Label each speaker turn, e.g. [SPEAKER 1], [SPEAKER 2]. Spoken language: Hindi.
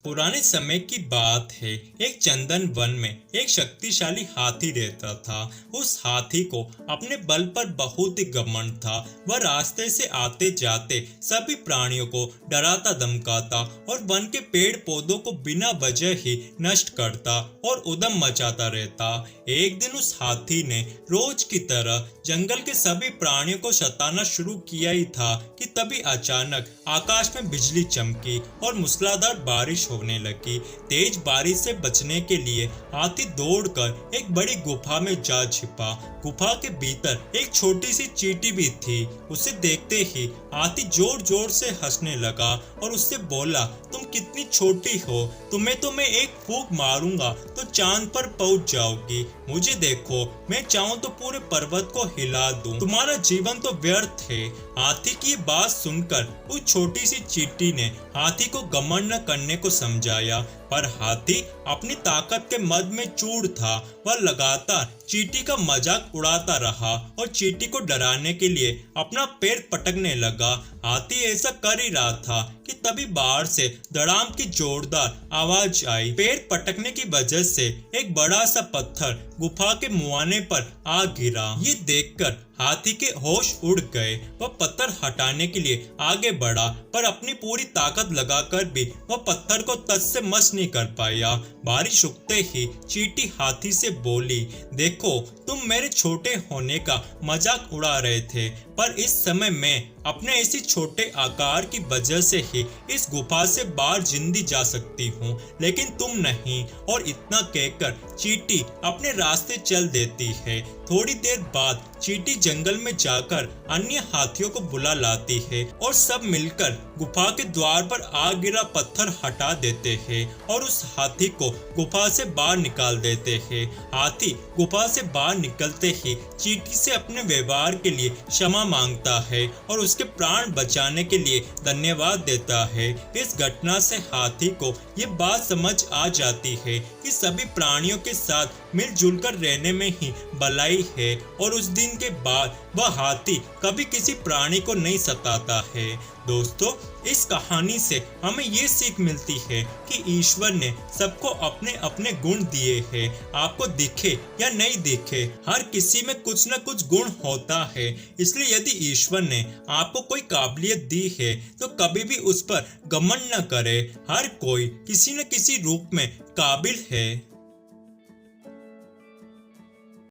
[SPEAKER 1] पुराने समय की बात है। एक चंदन वन में एक शक्तिशाली हाथी रहता था। उस हाथी को अपने बल पर बहुत ही घमंड था। वह रास्ते से आते जाते सभी प्राणियों को डराता धमकाता और वन के पेड़ पौधों को बिना वजह ही नष्ट करता और उद्यम मचाता रहता। एक दिन उस हाथी ने रोज की तरह जंगल के सभी प्राणियों को सताना शुरू किया ही था कि तभी अचानक आकाश में बिजली चमकी और मूसलाधार बारिश होने लगी। तेज बारिश से बचने के लिए हाथी दौड़कर एक बड़ी गुफा में जा छिपा। गुफा के भीतर एक छोटी सी चींटी भी थी। उसे देखते ही हाथी जोर जोर से हंसने लगा और उससे बोला, तुम कितनी छोटी हो, तुम्हें तो मैं एक फूंक मारूंगा तो चांद पर पहुंच जाओगी। मुझे देखो, मैं चाहूं तो पूरे पर्वत को हिला दूं, तुम्हारा जीवन तो व्यर्थ है। हाथी की बात सुनकर उस छोटी सी चींटी ने हाथी को घमंड न करने को समझाया, पर हाथी अपनी ताकत के मद में चूर था। वह लगातार चींटी का मजाक उड़ाता रहा और चींटी को डराने के लिए अपना पैर पटकने लगा। हाथी ऐसा कर ही रहा था कि तभी बाहर से धड़ाम की जोरदार आवाज आई। पैर पटकने की वजह से एक बड़ा सा पत्थर गुफा के मुहाने पर आ गिरा। ये देखकर हाथी के होश उड़ गए। वह पत्थर हटाने के लिए आगे बढ़ा, पर अपनी पूरी ताकत लगाकर भी वह पत्थर को तस से मस नहीं कर पाया। बारिश रुकते ही चींटी हाथी से बोली, देखो, तुम मेरे छोटे होने का मजाक उड़ा रहे थे, पर इस समय मैं अपने इसी छोटे आकार की वजह से ही इस गुफा से बाहर जिंदी जा सकती हूँ, लेकिन तुम नहीं। और इतना कहकर चींटी अपने रास्ते चल देती है। थोड़ी देर बाद चींटी जंगल में जाकर अन्य हाथियों को बुला लाती है और सब मिलकर गुफा के द्वार पर आ गिरा पत्थर हटा देते हैं और उस हाथी को गुफा से बाहर निकाल देते हैं। हाथी गुफा से बाहर निकलते ही चींटी से अपने व्यवहार के लिए क्षमा मांगता है और उसके प्राण बचाने के लिए धन्यवाद देता है। इस घटना से हाथी को ये बात समझ आ जाती है कि सभी प्राणियों के साथ मिलजुल कर रहने में ही भलाई है, और उस दिन के बाद वह हाथी कभी किसी प्राणी को नहीं सताता है। दोस्तों, इस कहानी से हमें ये सीख मिलती है कि ईश्वर ने सबको अपने अपने गुण दिए हैं। आपको दिखे या नहीं दिखे, हर किसी में कुछ न कुछ गुण होता है। इसलिए यदि ईश्वर ने आपको कोई काबिलियत दी है तो कभी भी उस पर घमंड न करे। हर कोई किसी न किसी रूप में काबिल है।